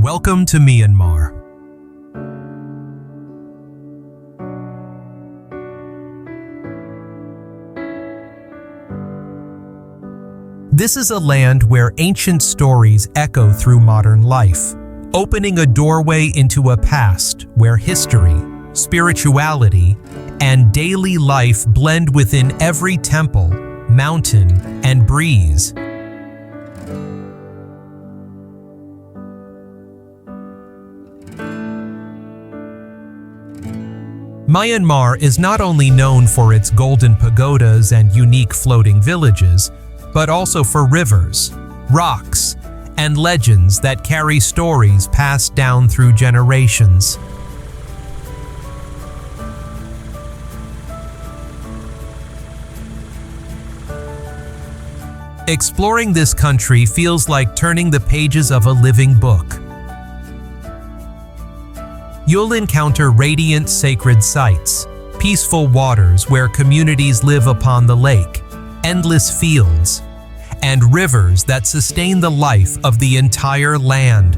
Welcome to Myanmar. This is a land where ancient stories echo through modern life, opening a doorway into a past where history, spirituality, and daily life blend within every temple, mountain, and breeze. Myanmar is not only known for its golden pagodas and unique floating villages, but also for rivers, rocks, and legends that carry stories passed down through generations. Exploring this country feels like turning the pages of a living book. You'll encounter radiant sacred sites, peaceful waters where communities live upon the lake, endless fields, and rivers that sustain the life of the entire land.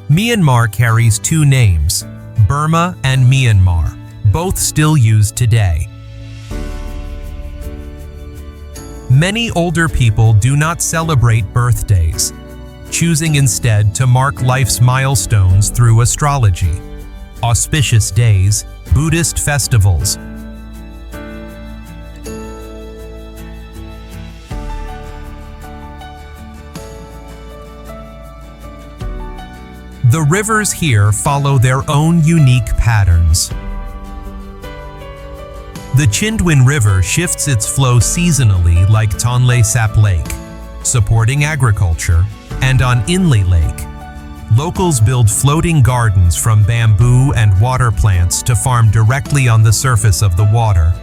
Myanmar carries two names, Burma and Myanmar, both still used today. Many older people do not celebrate birthdays, choosing instead to mark life's milestones through astrology, auspicious days, Buddhist festivals. The rivers here follow their own unique patterns. The Chindwin River shifts its flow seasonally like Tonle Sap Lake, supporting agriculture, and on Inle Lake, locals build floating gardens from bamboo and water plants to farm directly on the surface of the water.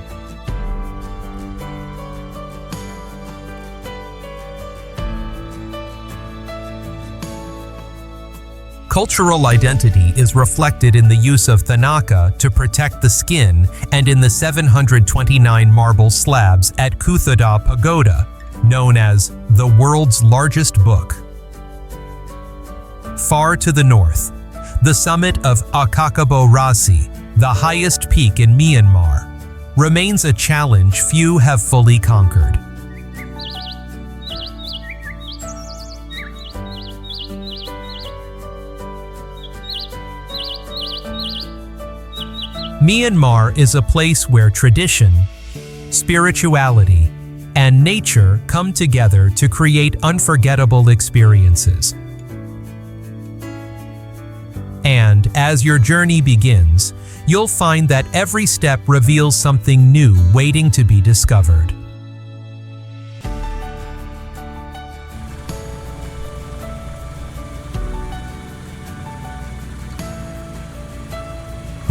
Cultural identity is reflected in the use of thanaka to protect the skin and in the 729 marble slabs at Kuthodaw Pagoda, known as the world's largest book. Far to the north, the summit of Akakabo Rasi, the highest peak in Myanmar, remains a challenge few have fully conquered. Myanmar is a place where tradition, spirituality, and nature come together to create unforgettable experiences. And as your journey begins, you'll find that every step reveals something new waiting to be discovered.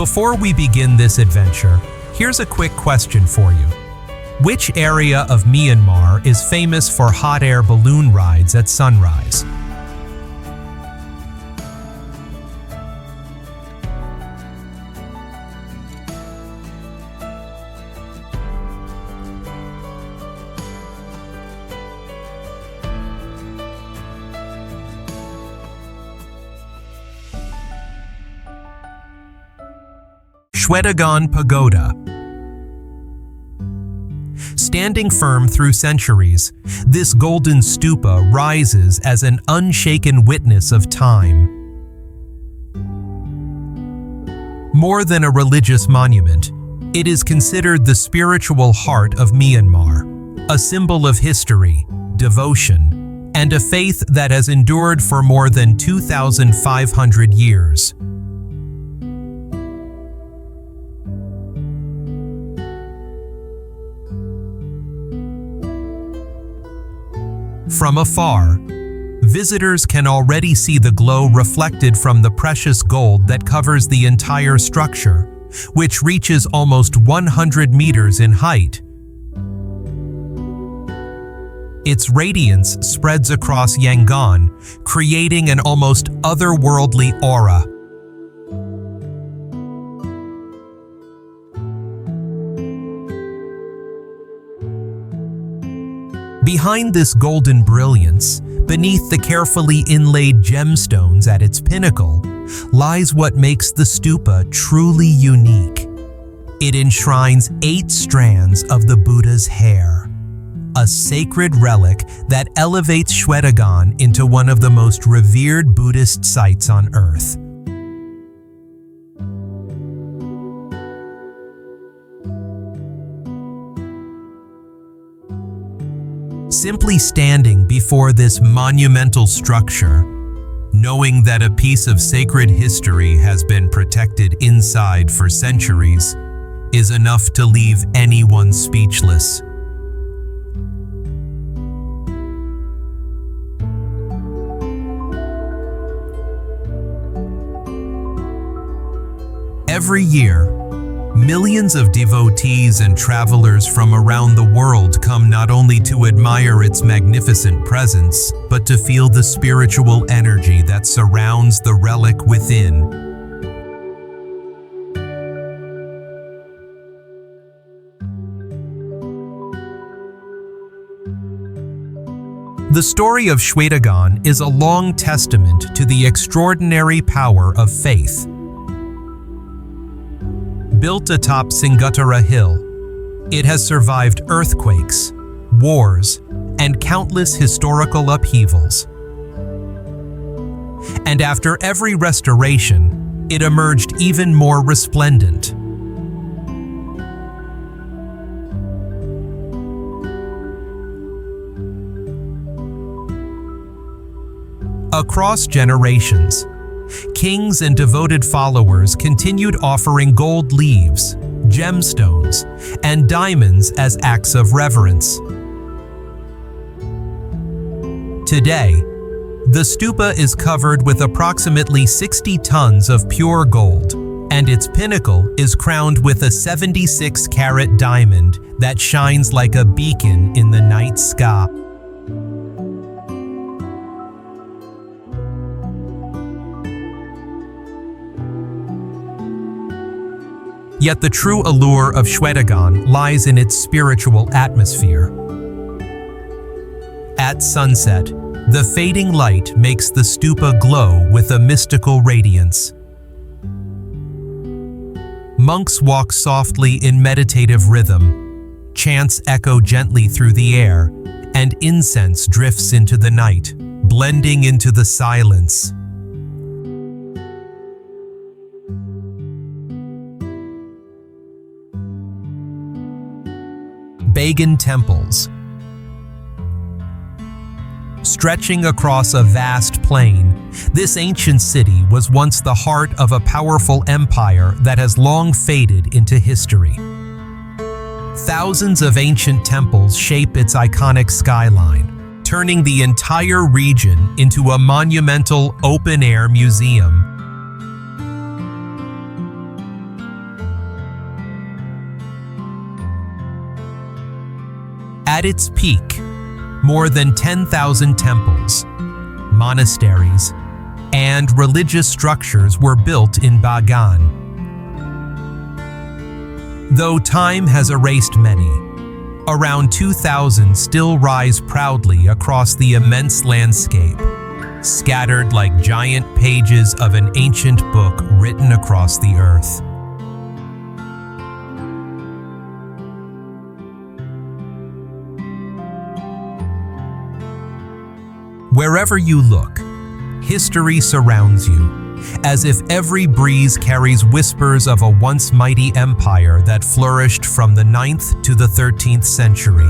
Before we begin this adventure, here's a quick question for you. Which area of Myanmar is famous for hot air balloon rides at sunrise? Shwedagon Pagoda. Standing firm through centuries, this golden stupa rises as an unshaken witness of time. More than a religious monument, it is considered the spiritual heart of Myanmar, a symbol of history, devotion, and a faith that has endured for more than 2,500 years. From afar, visitors can already see the glow reflected from the precious gold that covers the entire structure, which reaches almost 100 meters in height. Its radiance spreads across Yangon, creating an almost otherworldly aura. Behind this golden brilliance, beneath the carefully inlaid gemstones at its pinnacle, lies what makes the stupa truly unique. It enshrines 8 strands of the Buddha's hair, a sacred relic that elevates Shwedagon into one of the most revered Buddhist sites on earth. Simply standing before this monumental structure, knowing that a piece of sacred history has been protected inside for centuries, is enough to leave anyone speechless. Every year, millions of devotees and travelers from around the world come not only to admire its magnificent presence, but to feel the spiritual energy that surrounds the relic within. The story of Shwedagon is a long testament to the extraordinary power of faith. Built atop Singuttara Hill, it has survived earthquakes, wars, and countless historical upheavals. And after every restoration, it emerged even more resplendent. Across generations, kings and devoted followers continued offering gold leaves, gemstones, and diamonds as acts of reverence. Today, the stupa is covered with approximately 60 tons of pure gold, and its pinnacle is crowned with a 76-carat diamond that shines like a beacon in the night sky. Yet the true allure of Shwedagon lies in its spiritual atmosphere. At sunset, the fading light makes the stupa glow with a mystical radiance. Monks walk softly in meditative rhythm, chants echo gently through the air, and incense drifts into the night, blending into the silence. Bagan temples. Stretching across a vast plain, this ancient city was once the heart of a powerful empire that has long faded into history. Thousands of ancient temples shape its iconic skyline, turning the entire region into a monumental open-air museum. At its peak, more than 10,000 temples, monasteries, and religious structures were built in Bagan. Though time has erased many, around 2,000 still rise proudly across the immense landscape, scattered like giant pages of an ancient book written across the earth. Wherever you look, history surrounds you, as if every breeze carries whispers of a once mighty empire that flourished from the 9th to the 13th century.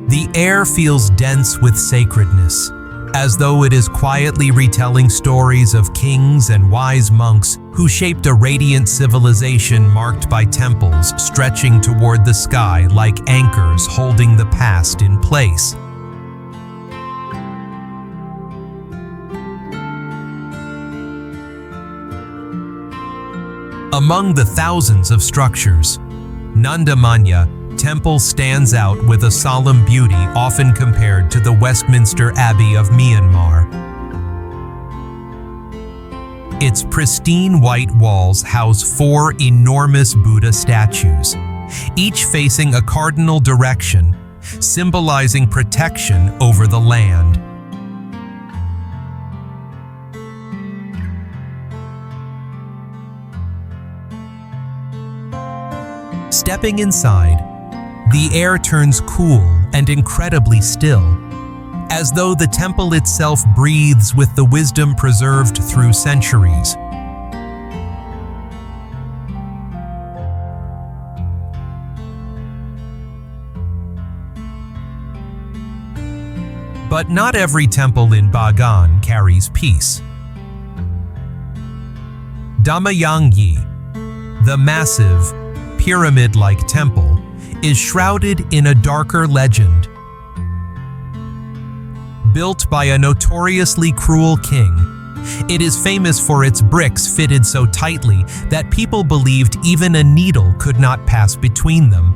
The air feels dense with sacredness, as though it is quietly retelling stories of kings and wise monks who shaped a radiant civilization marked by temples stretching toward the sky like anchors holding the past in place. Among the thousands of structures, Nandamanya Temple stands out with a solemn beauty often compared to the Westminster Abbey of Myanmar. Its pristine white walls house 4 enormous Buddha statues, each facing a cardinal direction, symbolizing protection over the land. Stepping inside, the air turns cool and incredibly still, as though the temple itself breathes with the wisdom preserved through centuries. But not every temple in Bagan carries peace. Dhammayangyi, the massive, pyramid-like temple, is shrouded in a darker legend. Built by a notoriously cruel king, it is famous for its bricks fitted so tightly that people believed even a needle could not pass between them.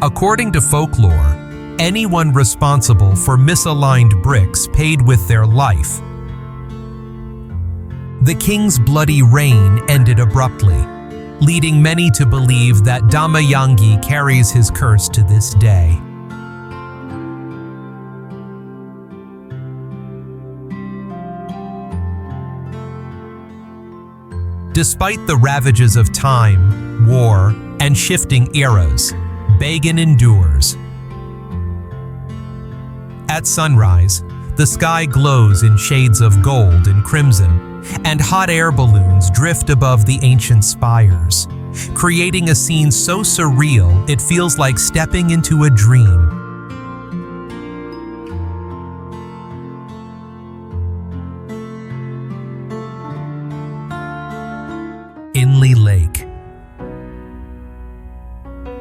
According to folklore, anyone responsible for misaligned bricks paid with their life. The king's bloody reign ended abruptly, leading many to believe that Dhammayangyi carries his curse to this day. Despite the ravages of time, war, and shifting eras, Bagan endures. At sunrise, the sky glows in shades of gold and crimson, and hot air balloons drift above the ancient spires, creating a scene so surreal it feels like stepping into a dream. Inle Lake.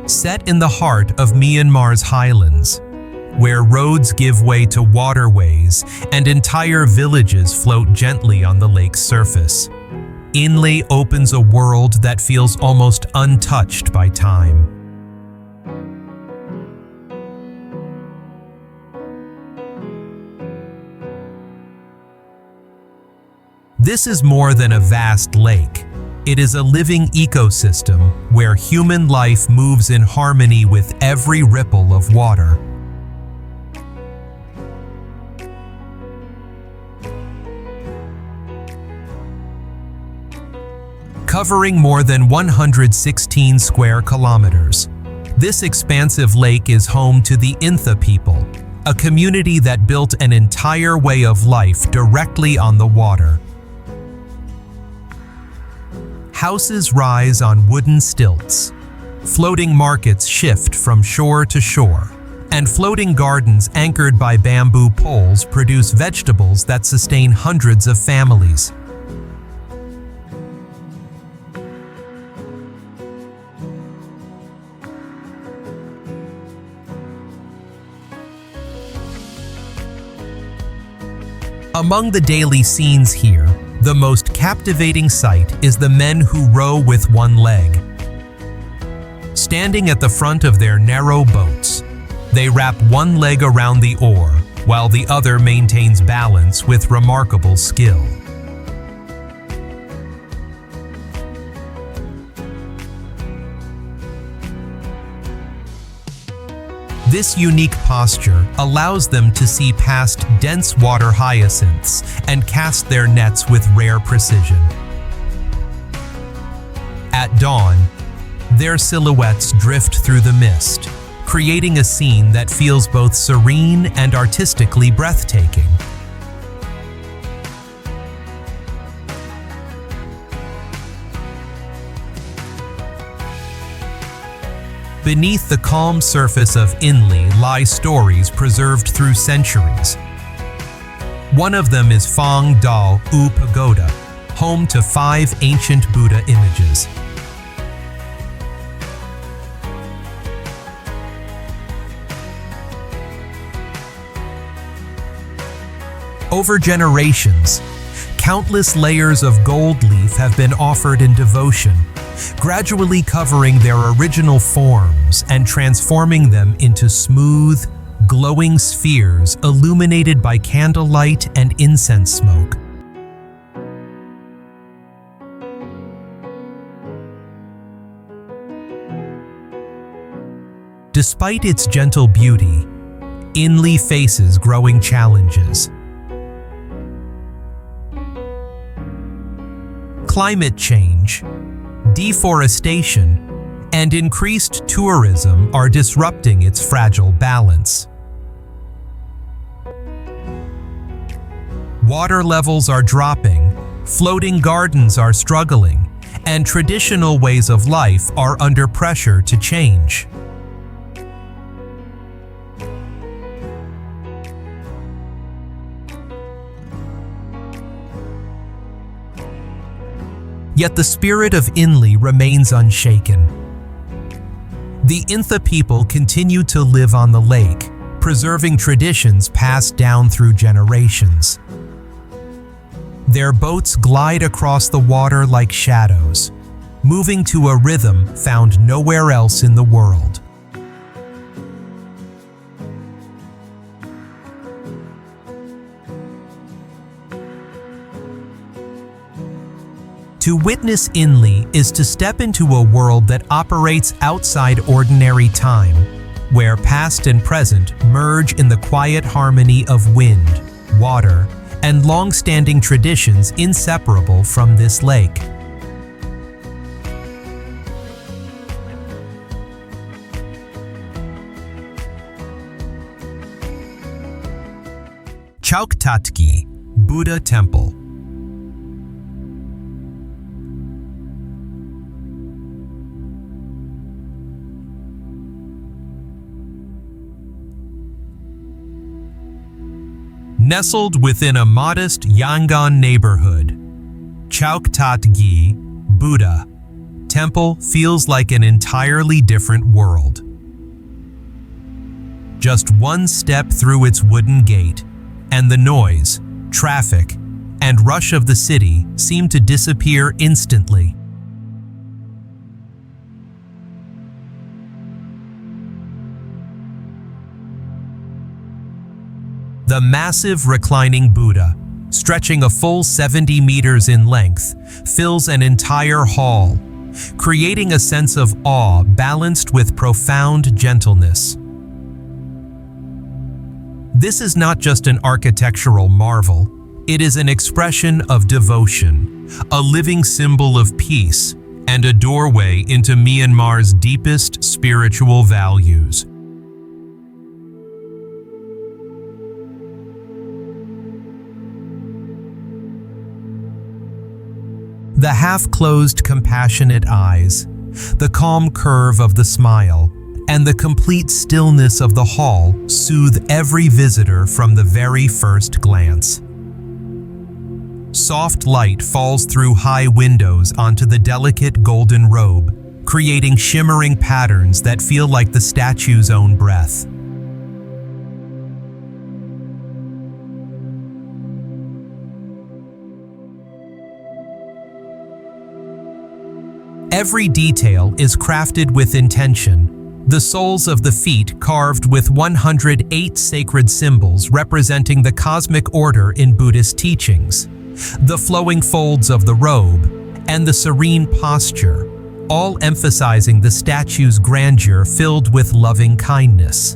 Set in the heart of Myanmar's Highlands, where roads give way to waterways and entire villages float gently on the lake's surface, Inle opens a world that feels almost untouched by time. This is more than a vast lake. It is a living ecosystem where human life moves in harmony with every ripple of water. Covering more than 116 square kilometers, this expansive lake is home to the Intha people, a community that built an entire way of life directly on the water. Houses rise on wooden stilts, floating markets shift from shore to shore, and floating gardens anchored by bamboo poles produce vegetables that sustain hundreds of families. Among the daily scenes here, the most captivating sight is the men who row with one leg. Standing at the front of their narrow boats, they wrap one leg around the oar while the other maintains balance with remarkable skill. This unique posture allows them to see past dense water hyacinths and cast their nets with rare precision. At dawn, their silhouettes drift through the mist, creating a scene that feels both serene and artistically breathtaking. Beneath the calm surface of Inle lie stories preserved through centuries. One of them is Kuthodaw Pagoda, home to 5 ancient Buddha images. Over generations, countless layers of gold leaf have been offered in devotion, gradually covering their original forms and transforming them into smooth, glowing spheres illuminated by candlelight and incense smoke. Despite its gentle beauty, Inle faces growing challenges. Climate change, deforestation, and increased tourism are disrupting its fragile balance. Water levels are dropping, floating gardens are struggling, and traditional ways of life are under pressure to change. Yet the spirit of Inle remains unshaken. The Intha people continue to live on the lake, preserving traditions passed down through generations. Their boats glide across the water like shadows, moving to a rhythm found nowhere else in the world. To witness Inle is to step into a world that operates outside ordinary time, where past and present merge in the quiet harmony of wind, water, and long-standing traditions inseparable from this lake. Chaukhtatgyi, Buddha Temple. Nestled within a modest Yangon neighborhood, Chaukhtatgyi, Buddha Temple feels like an entirely different world. Just one step through its wooden gate, and the noise, traffic, and rush of the city seem to disappear instantly. The massive reclining Buddha, stretching a full 70 meters in length, fills an entire hall, creating a sense of awe balanced with profound gentleness. This is not just an architectural marvel, it is an expression of devotion, a living symbol of peace, and a doorway into Myanmar's deepest spiritual values. The half-closed, compassionate eyes, the calm curve of the smile, and the complete stillness of the hall soothe every visitor from the very first glance. Soft light falls through high windows onto the delicate golden robe, creating shimmering patterns that feel like the statue's own breath. Every detail is crafted with intention, the soles of the feet carved with 108 sacred symbols representing the cosmic order in Buddhist teachings, the flowing folds of the robe, and the serene posture, all emphasizing the statue's grandeur filled with loving kindness.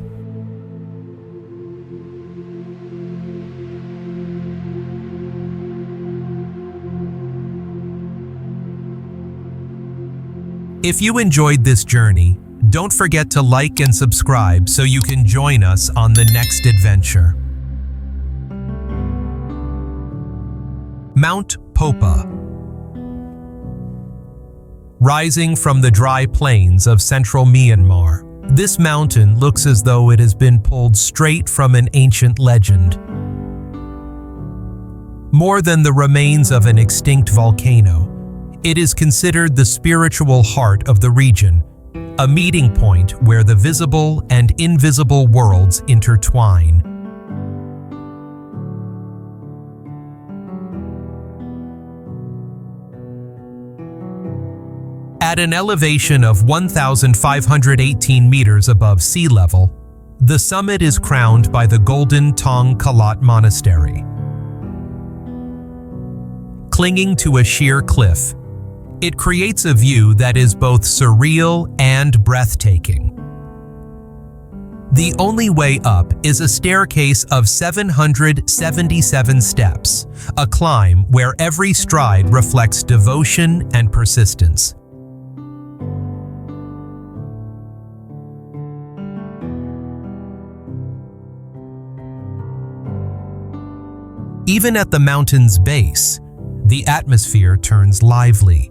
If you enjoyed this journey, don't forget to like and subscribe so you can join us on the next adventure. Mount Popa. Rising from the dry plains of central Myanmar, this mountain looks as though it has been pulled straight from an ancient legend. More than the remains of an extinct volcano, it is considered the spiritual heart of the region, a meeting point where the visible and invisible worlds intertwine. At an elevation of 1,518 meters above sea level, the summit is crowned by the Golden Tong Kalat Monastery. Clinging to a sheer cliff, it creates a view that is both surreal and breathtaking. The only way up is a staircase of 777 steps, a climb where every stride reflects devotion and persistence. Even at the mountain's base, the atmosphere turns lively.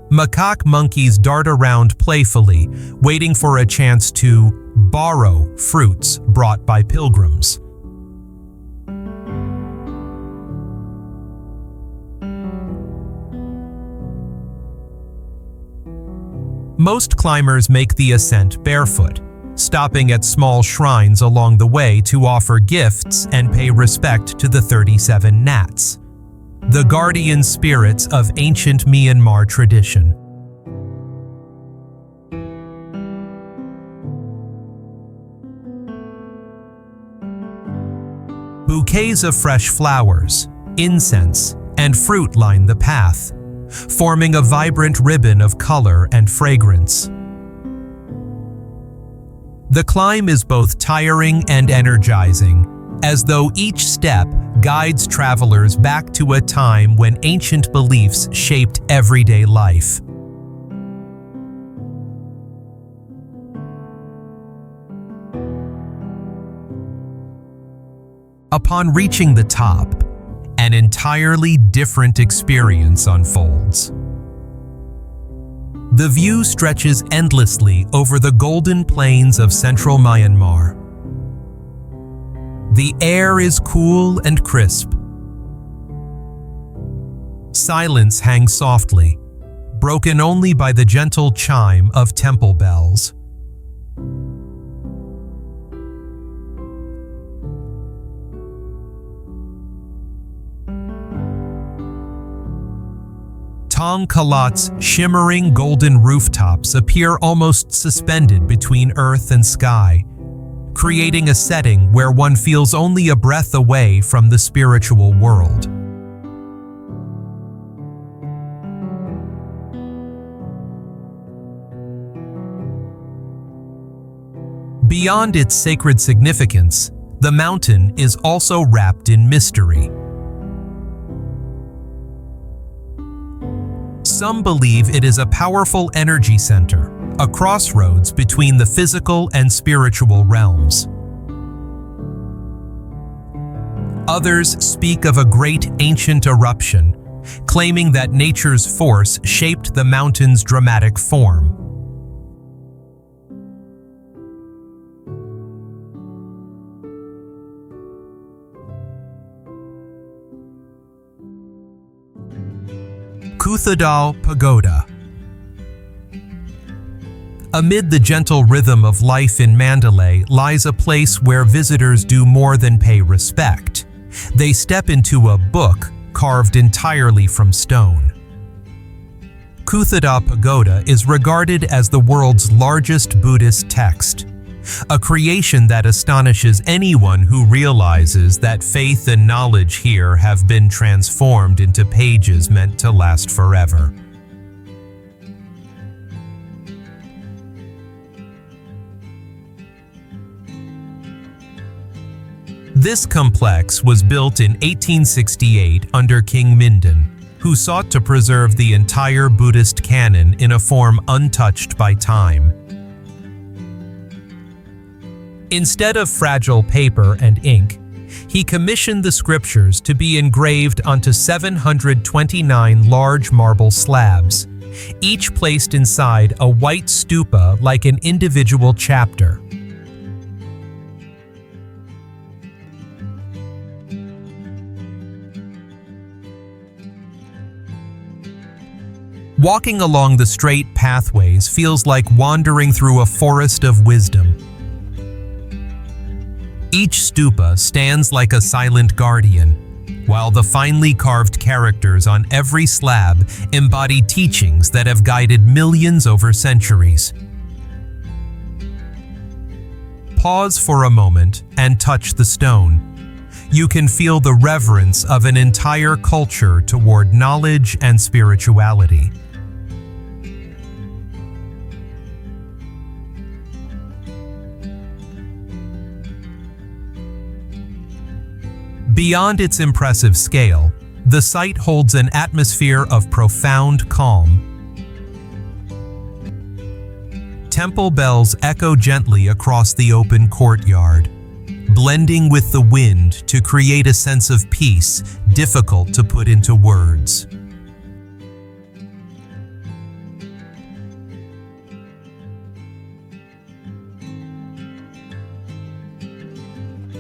Macaque monkeys dart around playfully, waiting for a chance to borrow fruits brought by pilgrims. Most climbers make the ascent barefoot, stopping at small shrines along the way to offer gifts and pay respect to the 37 Nats, the guardian spirits of ancient Myanmar tradition. Bouquets of fresh flowers, incense, and fruit line the path, forming a vibrant ribbon of color and fragrance. The climb is both tiring and energizing, as though each step guides travelers back to a time when ancient beliefs shaped everyday life. Upon reaching the top, an entirely different experience unfolds. The view stretches endlessly over the golden plains of central Myanmar. The air is cool and crisp. Silence hangs softly, broken only by the gentle chime of temple bells. Tong Kalat's shimmering golden rooftops appear almost suspended between earth and sky, creating a setting where one feels only a breath away from the spiritual world. Beyond its sacred significance, the mountain is also wrapped in mystery. Some believe it is a powerful energy center, a crossroads between the physical and spiritual realms. Others speak of a great ancient eruption, claiming that nature's force shaped the mountain's dramatic form. Kuthodaw Pagoda. Amid the gentle rhythm of life in Mandalay lies a place where visitors do more than pay respect. They step into a book carved entirely from stone. Kuthodaw Pagoda is regarded as the world's largest Buddhist text, a creation that astonishes anyone who realizes that faith and knowledge here have been transformed into pages meant to last forever. This complex was built in 1868 under King Mingun, who sought to preserve the entire Buddhist canon in a form untouched by time. Instead of fragile paper and ink, he commissioned the scriptures to be engraved onto 729 large marble slabs, each placed inside a white stupa like an individual chapter. Walking along the straight pathways feels like wandering through a forest of wisdom. Each stupa stands like a silent guardian, while the finely carved characters on every slab embody teachings that have guided millions over centuries. Pause for a moment and touch the stone. You can feel the reverence of an entire culture toward knowledge and spirituality. Beyond its impressive scale, the site holds an atmosphere of profound calm. Temple bells echo gently across the open courtyard, blending with the wind to create a sense of peace difficult to put into words.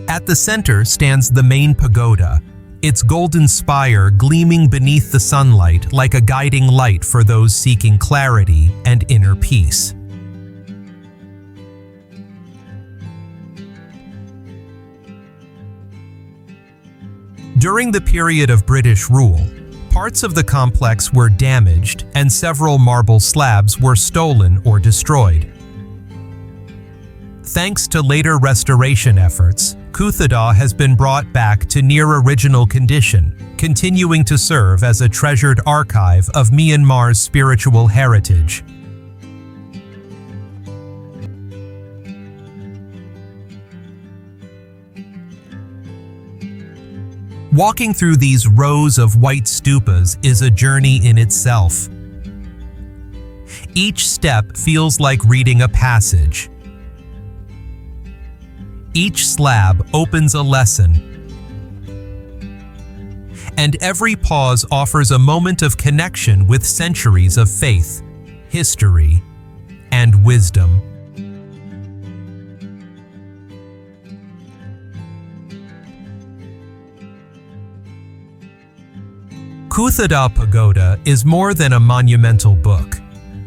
At the center stands the main pagoda, its golden spire gleaming beneath the sunlight like a guiding light for those seeking clarity and inner peace. During the period of British rule, parts of the complex were damaged and several marble slabs were stolen or destroyed. Thanks to later restoration efforts, Kuthodaw has been brought back to near original condition, continuing to serve as a treasured archive of Myanmar's spiritual heritage. Walking through these rows of white stupas is a journey in itself. Each step feels like reading a passage. Each slab opens a lesson, and every pause offers a moment of connection with centuries of faith, history, and wisdom. Kuthodaw Pagoda is more than a monumental book.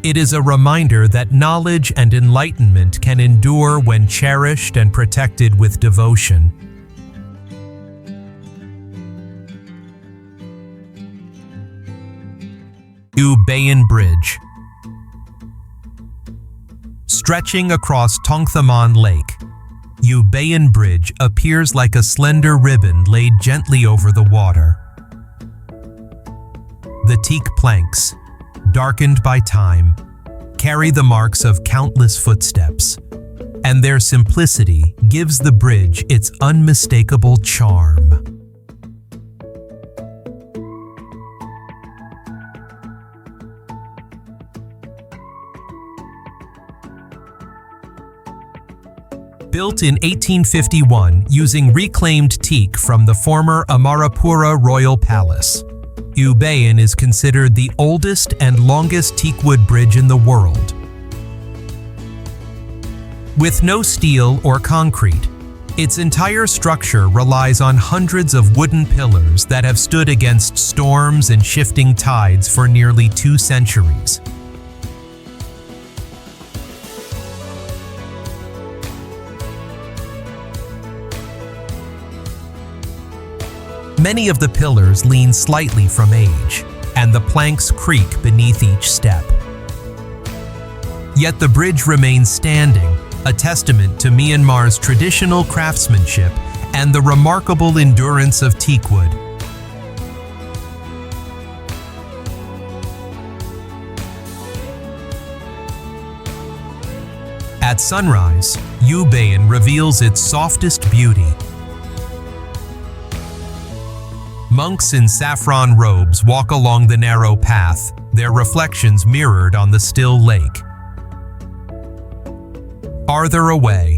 It is a reminder that knowledge and enlightenment can endure when cherished and protected with devotion. U Bein Bridge. Stretching across Inle Lake, U Bein Bridge appears like a slender ribbon laid gently over the water. The teak planks, darkened by time, carry the marks of countless footsteps, and their simplicity gives the bridge its unmistakable charm. Built in 1851 using reclaimed teak from the former Amarapura Royal Palace, U Bein is considered the oldest and longest teakwood bridge in the world. With no steel or concrete, its entire structure relies on hundreds of wooden pillars that have stood against storms and shifting tides for nearly 2 centuries. Many of the pillars lean slightly from age, and the planks creak beneath each step. Yet the bridge remains standing, a testament to Myanmar's traditional craftsmanship and the remarkable endurance of teakwood. At sunrise, U Bein reveals its softest beauty. Monks in saffron robes walk along the narrow path, their reflections mirrored on the still lake. Farther away,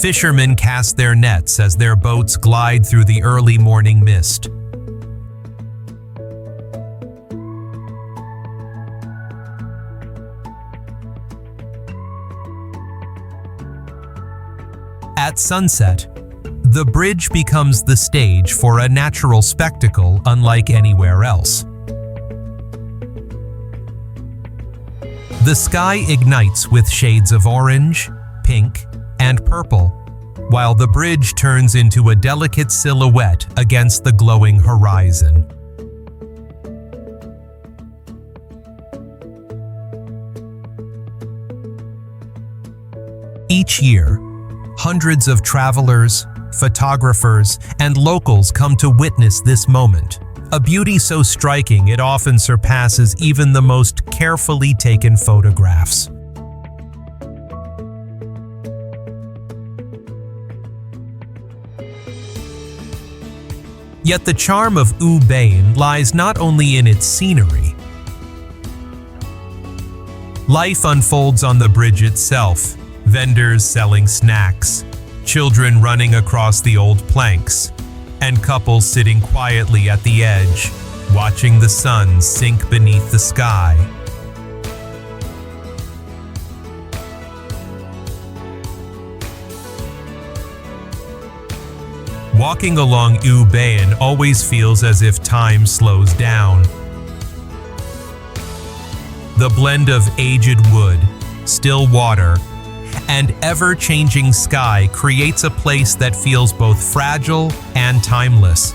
fishermen cast their nets as their boats glide through the early morning mist. At sunset, the bridge becomes the stage for a natural spectacle unlike anywhere else. The sky ignites with shades of orange, pink, and purple, while the bridge turns into a delicate silhouette against the glowing horizon. Each year, hundreds of travelers, photographers, and locals come to witness this moment, a beauty so striking it often surpasses even the most carefully taken photographs. Yet the charm of U Bein lies not only in its scenery. Life unfolds on the bridge itself, vendors selling snacks, children running across the old planks, and couples sitting quietly at the edge, watching the sun sink beneath the sky. Walking along U Bein always feels as if time slows down. The blend of aged wood, still water, and ever-changing sky creates a place that feels both fragile and timeless.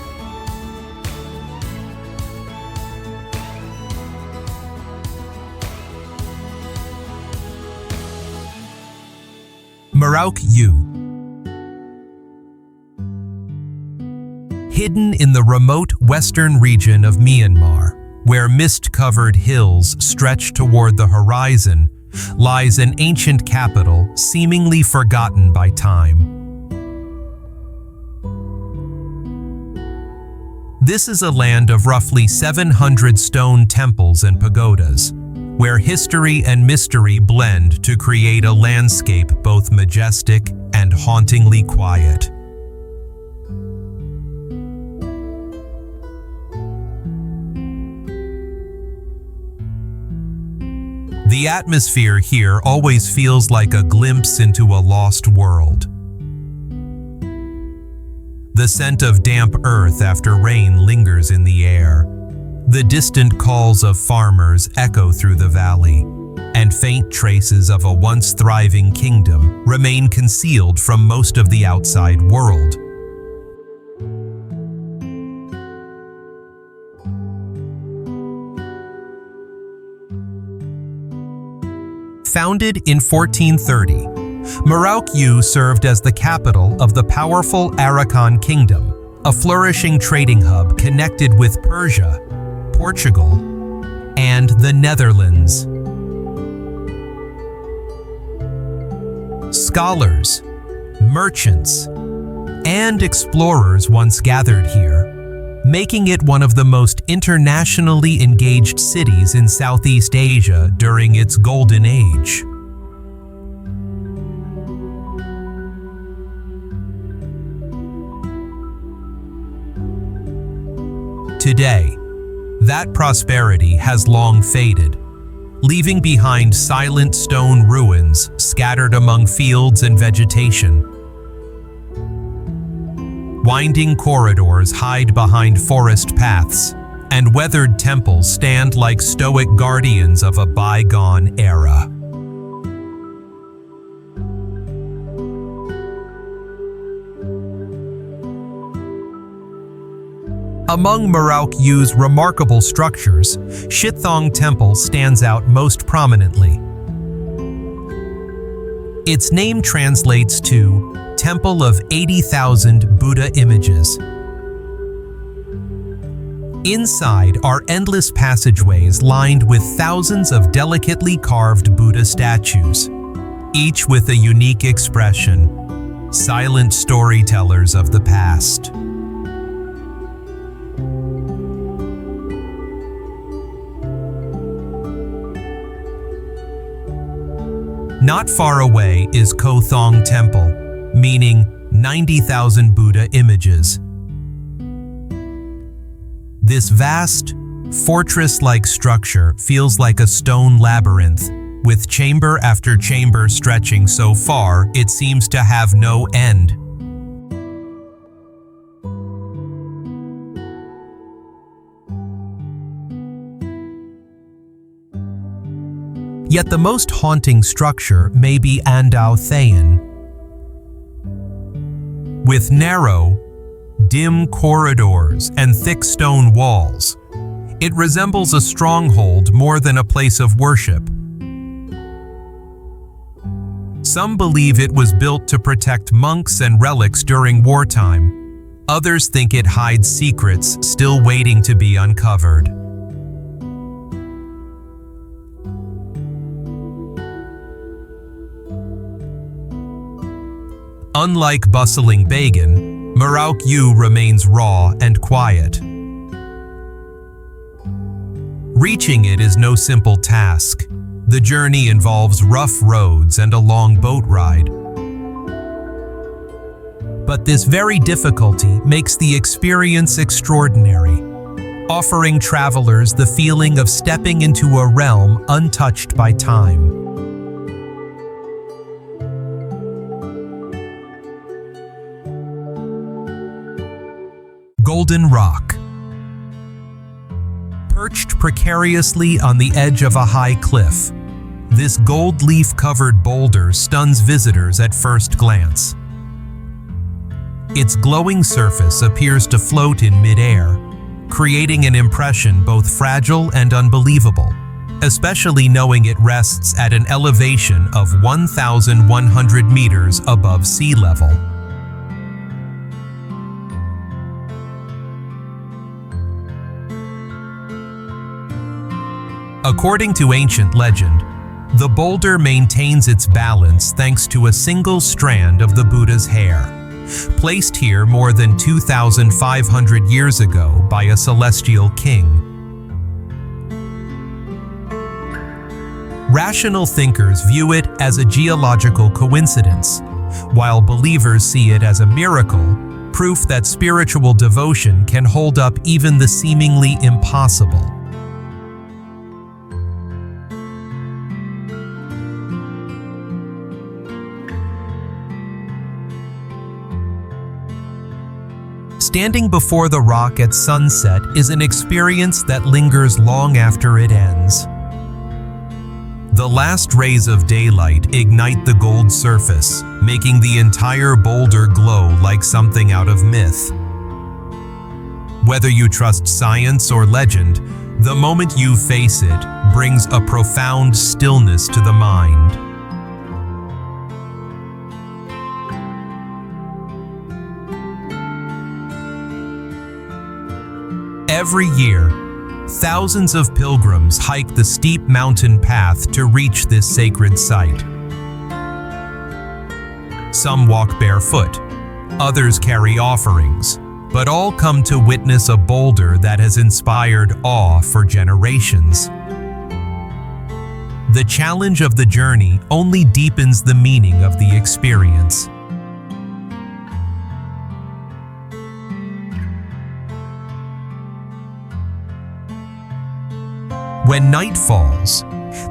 Mrauk U. Hidden in the remote western region of Myanmar, where mist-covered hills stretch toward the horizon, lies an ancient capital seemingly forgotten by time. This is a land of roughly 700 stone temples and pagodas, where history and mystery blend to create a landscape both majestic and hauntingly quiet. The atmosphere here always feels like a glimpse into a lost world. The scent of damp earth after rain lingers in the air. The distant calls of farmers echo through the valley, and faint traces of a once thriving kingdom remain concealed from most of the outside world. Founded in 1430, Mrauk U served as the capital of the powerful Anisakan Kingdom, a flourishing trading hub connected with Persia, Portugal, and the Netherlands. Scholars, merchants, and explorers once gathered here, making it one of the most internationally engaged cities in Southeast Asia during its golden age. Today, that prosperity has long faded, leaving behind silent stone ruins scattered among fields and vegetation. Winding corridors hide behind forest paths, and weathered temples stand like stoic guardians of a bygone era. Among Mrauk U's remarkable structures, Kuthodaw Temple stands out most prominently. Its name translates to Temple of 80,000 Buddha images. Inside are endless passageways lined with thousands of delicately carved Buddha statues, each with a unique expression, silent storytellers of the past. Not far away is Kuthodaw Temple, meaning 90,000 Buddha images. This vast, fortress-like structure feels like a stone labyrinth, with chamber after chamber stretching so far it seems to have no end. Yet the most haunting structure may be Kuthodaw Pagoda. With narrow, dim corridors and thick stone walls, it resembles a stronghold more than a place of worship. Some believe it was built to protect monks and relics during wartime. Others think it hides secrets still waiting to be uncovered. Unlike bustling Bagan, Mrauk U remains raw and quiet. Reaching it is no simple task. The journey involves rough roads and a long boat ride. But this very difficulty makes the experience extraordinary, offering travelers the feeling of stepping into a realm untouched by time. Golden Rock. Perched precariously on the edge of a high cliff, this gold leaf-covered boulder stuns visitors at first glance. Its glowing surface appears to float in mid-air, creating an impression both fragile and unbelievable, especially knowing it rests at an elevation of 1,100 meters above sea level. According to ancient legend, the boulder maintains its balance thanks to a single strand of the Buddha's hair, placed here more than 2,500 years ago by a celestial king. Rational thinkers view it as a geological coincidence, while believers see it as a miracle, proof that spiritual devotion can hold up even the seemingly impossible. Standing before the rock at sunset is an experience that lingers long after it ends. The last rays of daylight ignite the gold surface, making the entire boulder glow like something out of myth. Whether you trust science or legend, the moment you face it brings a profound stillness to the mind. Every year, thousands of pilgrims hike the steep mountain path to reach this sacred site. Some walk barefoot, others carry offerings, but all come to witness a boulder that has inspired awe for generations. The challenge of the journey only deepens the meaning of the experience. When night falls,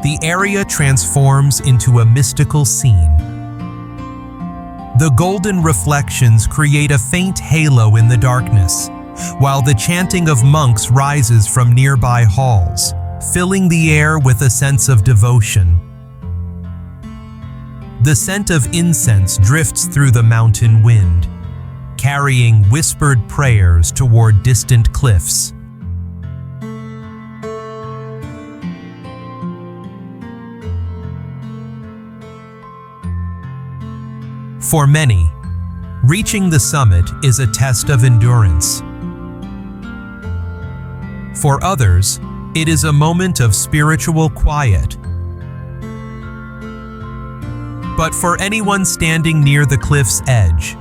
the area transforms into a mystical scene. The golden reflections create a faint halo in the darkness, while the chanting of monks rises from nearby halls, filling the air with a sense of devotion. The scent of incense drifts through the mountain wind, carrying whispered prayers toward distant cliffs. For many, reaching the summit is a test of endurance. For others, it is a moment of spiritual quiet. But for anyone standing near the cliff's edge,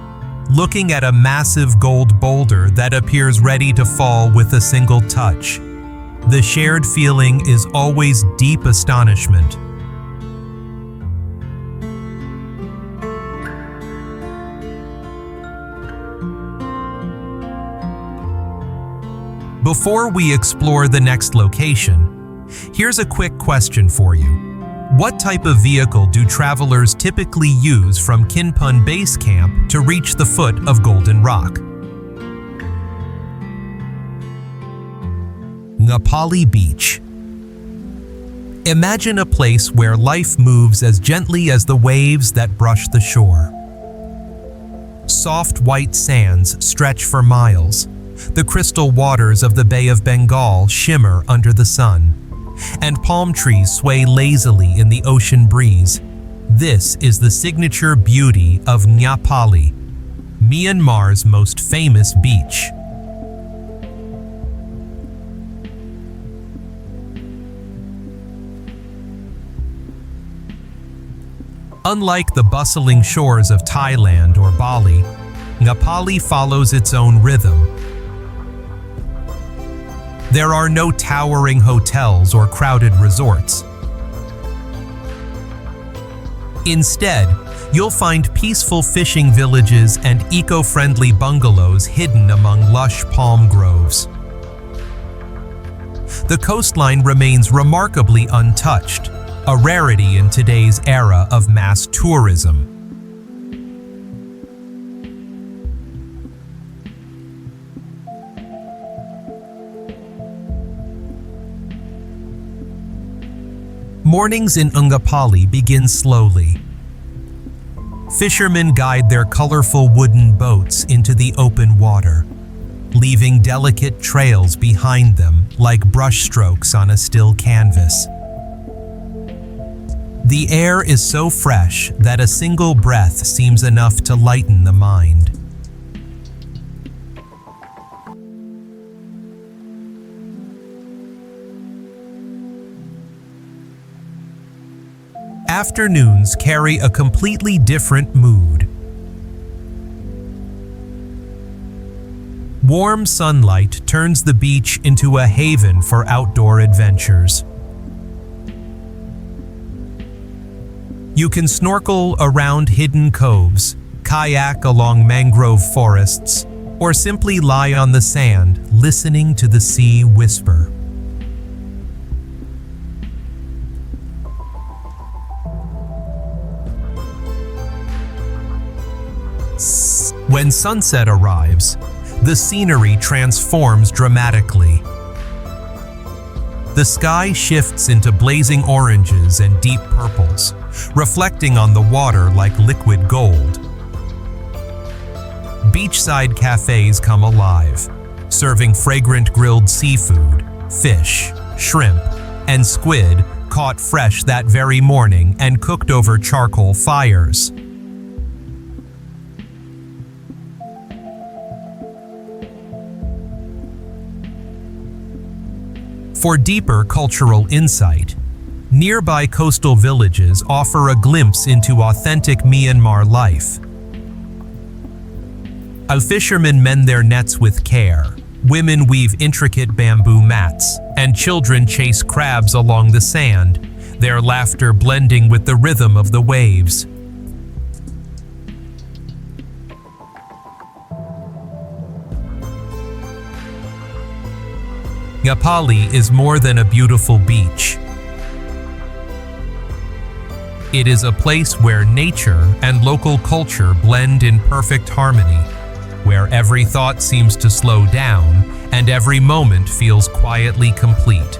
looking at a massive gold boulder that appears ready to fall with a single touch, the shared feeling is always deep astonishment. Before we explore the next location, here's a quick question for you. What type of vehicle do travelers typically use from Kinpun Base Camp to reach the foot of Golden Rock? Ngapali Beach. Imagine a place where life moves as gently as the waves that brush the shore. Soft white sands stretch for miles. The crystal waters of the Bay of Bengal shimmer under the sun, and palm trees sway lazily in the ocean breeze. This is the signature beauty of Ngapali, Myanmar's most famous beach. Unlike the bustling shores of Thailand or Bali, Ngapali follows its own rhythm. There are no towering hotels or crowded resorts. Instead, you'll find peaceful fishing villages and eco-friendly bungalows hidden among lush palm groves. The coastline remains remarkably untouched, a rarity in today's era of mass tourism. Mornings in Ngapali begin slowly. Fishermen guide their colorful wooden boats into the open water, leaving delicate trails behind them like brushstrokes on a still canvas. The air is so fresh that a single breath seems enough to lighten the mind. Afternoons carry a completely different mood. Warm sunlight turns the beach into a haven for outdoor adventures. You can snorkel around hidden coves, kayak along mangrove forests, or simply lie on the sand listening to the sea whisper. When sunset arrives, the scenery transforms dramatically. The sky shifts into blazing oranges and deep purples, reflecting on the water like liquid gold. Beachside cafes come alive, serving fragrant grilled seafood, fish, shrimp, and squid caught fresh that very morning and cooked over charcoal fires. For deeper cultural insight, nearby coastal villages offer a glimpse into authentic Myanmar life. As fishermen mend their nets with care, women weave intricate bamboo mats, and children chase crabs along the sand, their laughter blending with the rhythm of the waves. Ngapali is more than a beautiful beach. It is a place where nature and local culture blend in perfect harmony, where every thought seems to slow down and every moment feels quietly complete.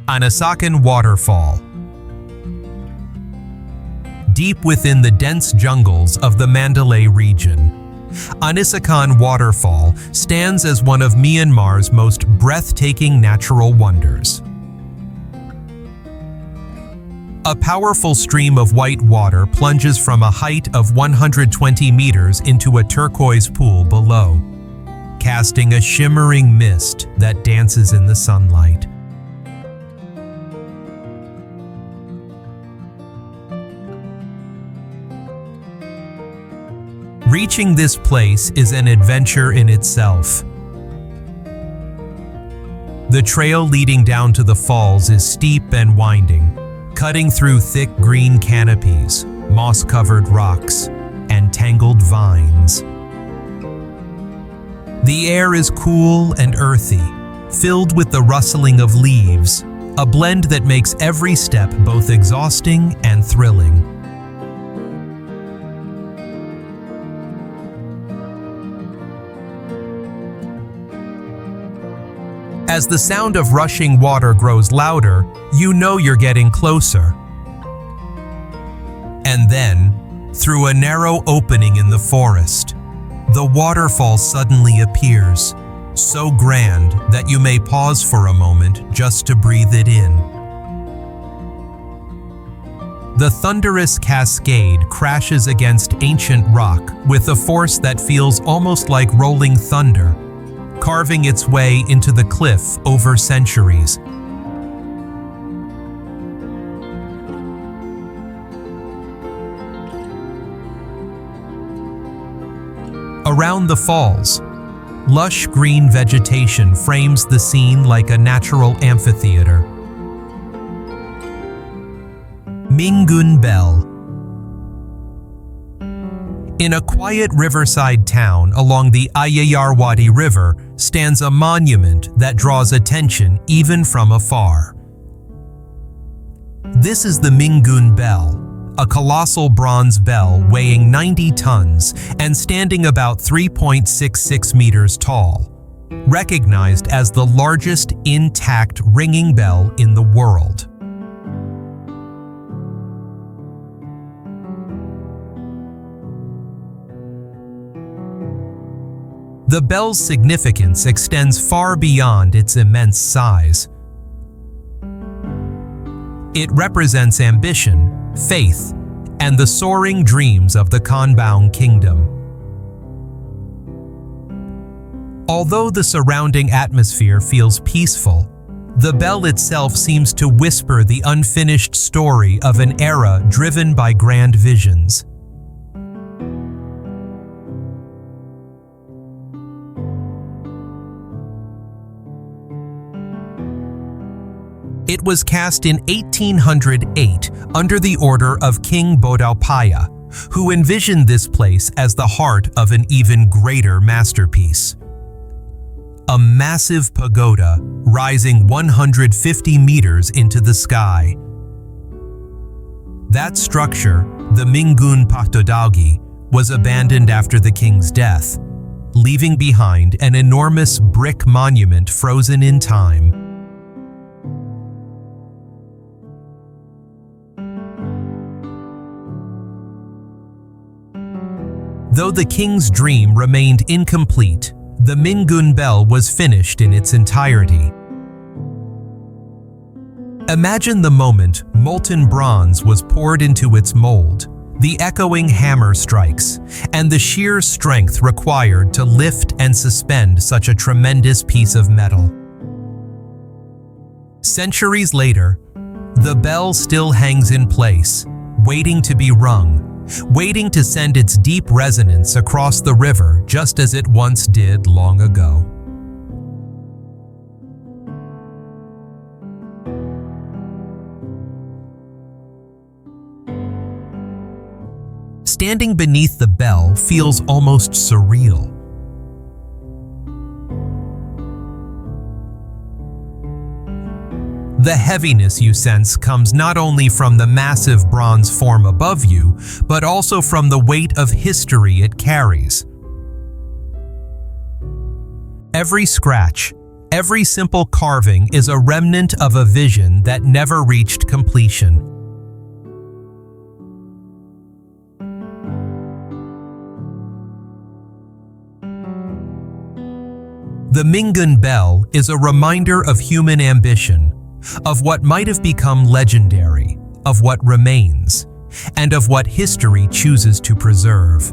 Anisakan Waterfall. Deep within the dense jungles of the Mandalay region, Anisakan Waterfall stands as one of Myanmar's most breathtaking natural wonders. A powerful stream of white water plunges from a height of 120 meters into a turquoise pool below, casting a shimmering mist that dances in the sunlight. Reaching this place is an adventure in itself. The trail leading down to the falls is steep and winding, cutting through thick green canopies, moss-covered rocks, and tangled vines. The air is cool and earthy, filled with the rustling of leaves, a blend that makes every step both exhausting and thrilling. As the sound of rushing water grows louder, you know you're getting closer. And then, through a narrow opening in the forest, the waterfall suddenly appears, so grand that you may pause for a moment just to breathe it in. The thunderous cascade crashes against ancient rock with a force that feels almost like rolling thunder, carving its way into the cliff over centuries. Around the falls, lush green vegetation frames the scene like a natural amphitheater. Mingun Bell. In a quiet riverside town along the Ayeyarwady River stands a monument that draws attention even from afar. This is the Mingun Bell, a colossal bronze bell weighing 90 tons and standing about 3.66 meters tall, recognized as the largest intact ringing bell in the world. The bell's significance extends far beyond its immense size. It represents ambition, faith, and the soaring dreams of the Konbaung Kingdom. Although the surrounding atmosphere feels peaceful, the bell itself seems to whisper the unfinished story of an era driven by grand visions. It was cast in 1808 under the order of King Kuthodaw Pagoda, who envisioned this place as the heart of an even greater masterpiece. A massive pagoda rising 150 meters into the sky. That structure, the Mingun Chaukhtatgyi, was abandoned after the king's death, leaving behind an enormous brick monument frozen in time. Though the king's dream remained incomplete, the Mingun Bell was finished in its entirety. Imagine the moment molten bronze was poured into its mold, the echoing hammer strikes, and the sheer strength required to lift and suspend such a tremendous piece of metal. Centuries later, the bell still hangs in place, waiting to be rung, waiting to send its deep resonance across the river just as it once did long ago. Standing beneath the bell feels almost surreal. The heaviness you sense comes not only from the massive bronze form above you, but also from the weight of history it carries. Every scratch, every simple carving is a remnant of a vision that never reached completion. The Mingun Bell is a reminder of human ambition, of what might have become legendary, of what remains, and of what history chooses to preserve.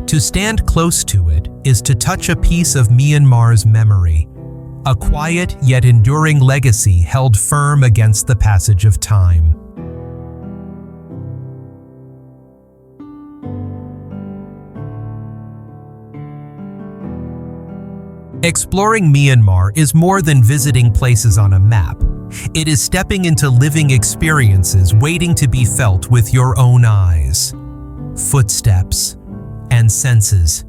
To stand close to it is to touch a piece of Myanmar's memory, a quiet yet enduring legacy held firm against the passage of time. Exploring Myanmar is more than visiting places on a map. It is stepping into living experiences waiting to be felt with your own eyes, footsteps, and senses.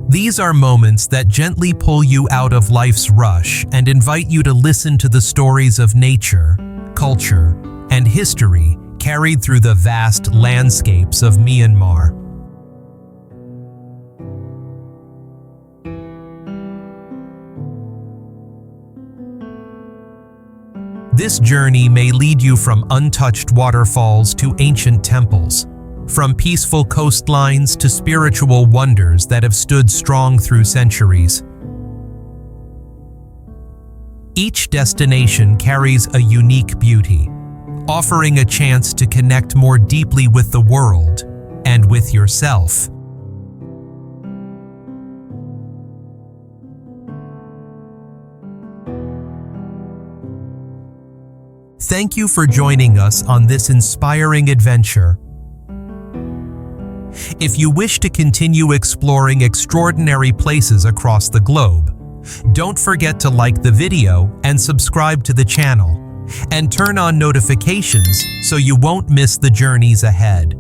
These are moments that gently pull you out of life's rush and invite you to listen to the stories of nature, culture, and history carried through the vast landscapes of Myanmar. This journey may lead you from untouched waterfalls to ancient temples, from peaceful coastlines to spiritual wonders that have stood strong through centuries. Each destination carries a unique beauty, offering a chance to connect more deeply with the world and with yourself. Thank you for joining us on this inspiring adventure. If you wish to continue exploring extraordinary places across the globe, don't forget to like the video and subscribe to the channel, and turn on notifications so you won't miss the journeys ahead.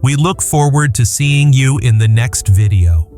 We look forward to seeing you in the next video.